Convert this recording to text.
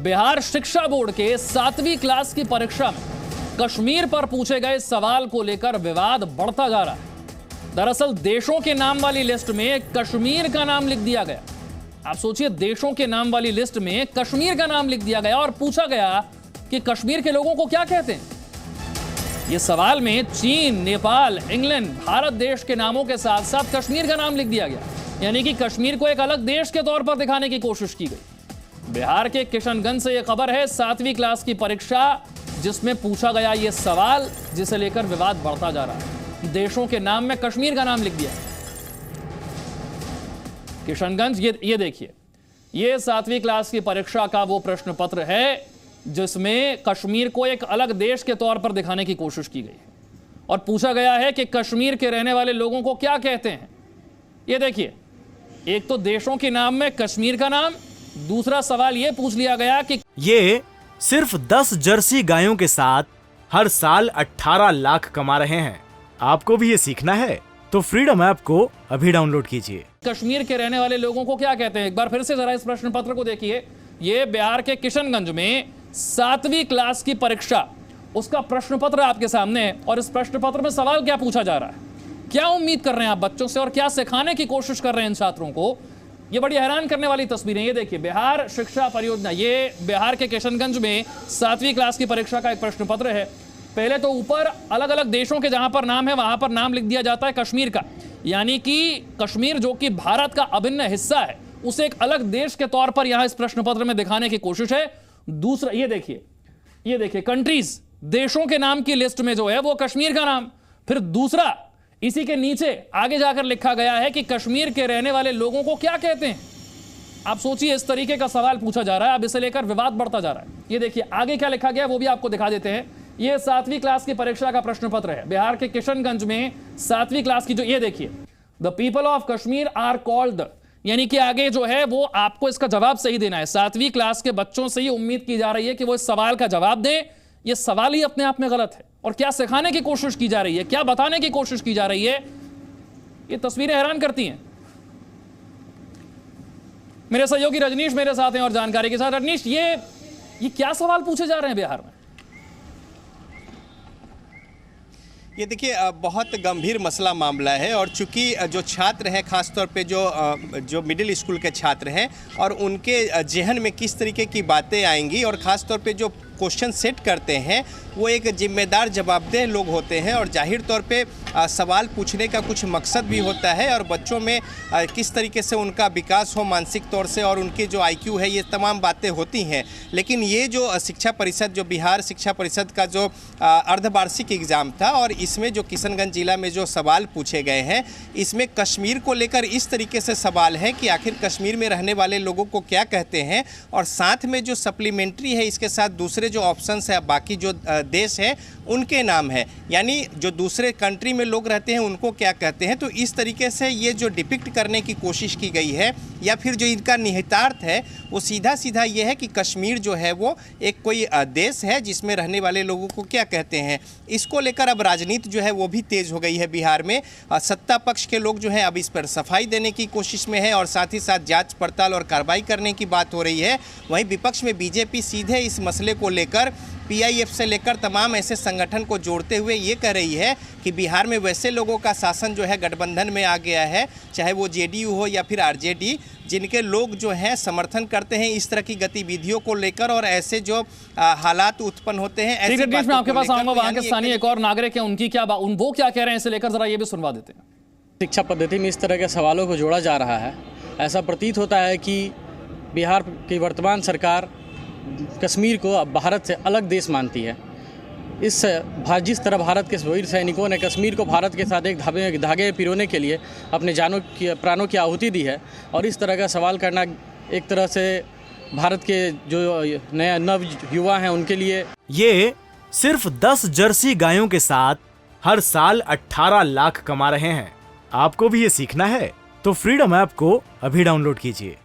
बिहार शिक्षा बोर्ड के 7वीं क्लास की परीक्षा में कश्मीर पर पूछे गए सवाल को लेकर विवाद बढ़ता जा रहा है। दरअसल देशों के नाम वाली लिस्ट में कश्मीर का नाम लिख दिया गया। आप सोचिए, देशों के नाम वाली लिस्ट में कश्मीर का नाम लिख दिया गया और पूछा गया कि कश्मीर के लोगों को क्या कहते हैं। ये सवाल में चीन, नेपाल, इंग्लैंड, भारत देश के नामों के साथ साथ कश्मीर का नाम लिख दिया गया, यानी कि कश्मीर को एक अलग देश के तौर पर दिखाने की कोशिश की गई। बिहार के किशनगंज से यह खबर है, 7वीं क्लास की परीक्षा जिसमें पूछा गया यह सवाल, जिसे लेकर विवाद बढ़ता जा रहा है। देशों के नाम में कश्मीर का नाम लिख दिया। किशनगंज, ये देखिए, ये 7वीं क्लास की परीक्षा का वो प्रश्न पत्र है जिसमें कश्मीर को एक अलग देश के तौर पर दिखाने की कोशिश की गई है और पूछा गया है कि कश्मीर के रहने वाले लोगों को क्या कहते हैं। ये देखिए, एक तो देशों के नाम में कश्मीर का नाम, दूसरा सवाल ये पूछ लिया गया कि ये सिर्फ 10 जर्सी गायों के साथ हर साल 18 लाख कमा रहे हैं। आपको भी ये सीखना है तो फ्रीडम ऐप को अभी डाउनलोड कीजिए। कश्मीर के रहने वाले लोगों को क्या कहते हैं, एक बार फिर से जरा इस प्रश्न पत्र को देखिए। ये बिहार के किशनगंज में 7वीं क्लास की परीक्षा, उसका प्रश्न पत्र आपके सामने है और इस प्रश्न पत्र में सवाल क्या पूछा जा रहा है, क्या उम्मीद कर रहे हैं आप बच्चों से और क्या सिखाने की कोशिश कर रहे हैं इन छात्रों को। ये बड़ी हैरान करने वाली तस्वीरें। ये देखिए, बिहार शिक्षा परियोजना, ये बिहार के किशनगंज में 7वीं क्लास की परीक्षा का एक प्रश्न पत्र है। पहले तो ऊपर अलग अलग देशों के जहां पर नाम है वहां पर नाम लिख दिया जाता है कश्मीर का, यानी कि कश्मीर जो कि भारत का अभिन्न हिस्सा है उसे एक अलग देश के तौर पर यहां इस प्रश्न पत्र में दिखाने की कोशिश है। दूसरा, ये देखिए कंट्रीज, देशों के नाम की लिस्ट में जो है वो कश्मीर का नाम, फिर दूसरा इसी के नीचे आगे जाकर लिखा गया है कि कश्मीर के रहने वाले लोगों को क्या कहते हैं। आप सोचिए, इस तरीके का सवाल पूछा जा रहा है, अब इसे लेकर विवाद बढ़ता जा रहा है। ये देखिए आगे क्या लिखा गया वो भी आपको दिखा देते हैं। ये 7वीं क्लास की परीक्षा का प्रश्न पत्र है बिहार के किशनगंज में 7वीं क्लास की। जो ये देखिए, the people of Kashmir are called, यानी कि आगे जो है वो आपको इसका जवाब सही देना है। 7वीं क्लास के बच्चों से ये उम्मीद की जा रही है कि वो इस सवाल का जवाब दें। ये सवाल ही अपने आप में गलत है और क्या सिखाने की कोशिश की जा रही है, क्या बताने की कोशिश की जा रही है, ये तस्वीरें हैरान करती हैं। मेरे सहयोगी रजनीश मेरे साथ हैं और जानकारी के साथ। रजनीश, ये क्या सवाल पूछे जा रहे हैं बिहार में? ये देखिए, बहुत गंभीर मसला मामला है और चूंकि जो छात्र हैं, खासतौर पे जो मिडिल स्कूल के छात्र हैं और उनके जहन में किस तरीके की बातें आएंगी और ख़ासतौर पे जो क्वेश्चन सेट करते हैं वो एक जिम्मेदार जवाबदेह लोग होते हैं और जाहिर तौर पे सवाल पूछने का कुछ मकसद भी होता है और बच्चों में किस तरीके से उनका विकास हो मानसिक तौर से और उनकी जो आईक्यू है, ये तमाम बातें होती हैं। लेकिन ये जो शिक्षा परिषद, जो बिहार शिक्षा परिषद का जो अर्धवार्षिक एग्ज़ाम था और इसमें जो किशनगंज जिला में जो सवाल पूछे गए हैं, इसमें कश्मीर को लेकर इस तरीके से सवाल है कि आखिर कश्मीर में रहने वाले लोगों को क्या कहते हैं और साथ में जो सप्लीमेंट्री है इसके साथ दूसरे जो ऑप्शंस है, बाकी जो देश है उनके नाम है, यानी जो दूसरे कंट्री में लोग रहते हैं उनको क्या कहते हैं। तो इस तरीके से ये जो डिपिक्ट करने की कोशिश की गई है या फिर जो इनका निहितार्थ है वो सीधा सीधा ये है कि कश्मीर जो है वो एक कोई देश है जिसमें रहने वाले लोगों को क्या कहते हैं। इसको लेकर अब राजनीति जो है वो भी तेज हो गई है बिहार में। सत्ता पक्ष के लोग जो है अब इस पर सफाई देने की कोशिश में है और साथ ही साथ जांच पड़ताल और कार्रवाई करने की बात हो रही है। वहीं विपक्ष में बीजेपी सीधे इस मसले को लेकर पीआईएफ से लेकर तमाम ऐसे संगठन को जोड़ते हुए ये कह रही है कि बिहार में वैसे लोगों का शासन जो है गठबंधन में आ गया है, चाहे वो जेडीयू हो या फिर आरजेडी, जिनके लोग जो हैं समर्थन करते हैं इस तरह की गतिविधियों को लेकर और ऐसे जो हालात उत्पन्न होते हैं। ऐसे मैं आपके पास आऊंगा, वहां के स्थानीय एक और नागरिक है, उनकी क्या वो क्या कह रहे हैं इसे लेकर, जरा ये भी सुनवा देते हैं। शिक्षा पद्धति में इस तरह के सवालों को जोड़ा जा रहा है। ऐसा प्रतीत होता है कि बिहार की वर्तमान सरकार कश्मीर को अब भारत से अलग देश मानती है। जिस तरह भारत के वीर सैनिकों ने कश्मीर को भारत के साथ एक धागे पिरोने के लिए अपने प्राणों की आहुति दी है और इस तरह का सवाल करना एक तरह से भारत के जो नव युवा हैं उनके लिए। ये सिर्फ 10 जर्सी गायों के साथ हर साल 18 लाख कमा रहे हैं। आपको भी ये सीखना है तो फ्रीडम ऐप को अभी डाउनलोड कीजिए।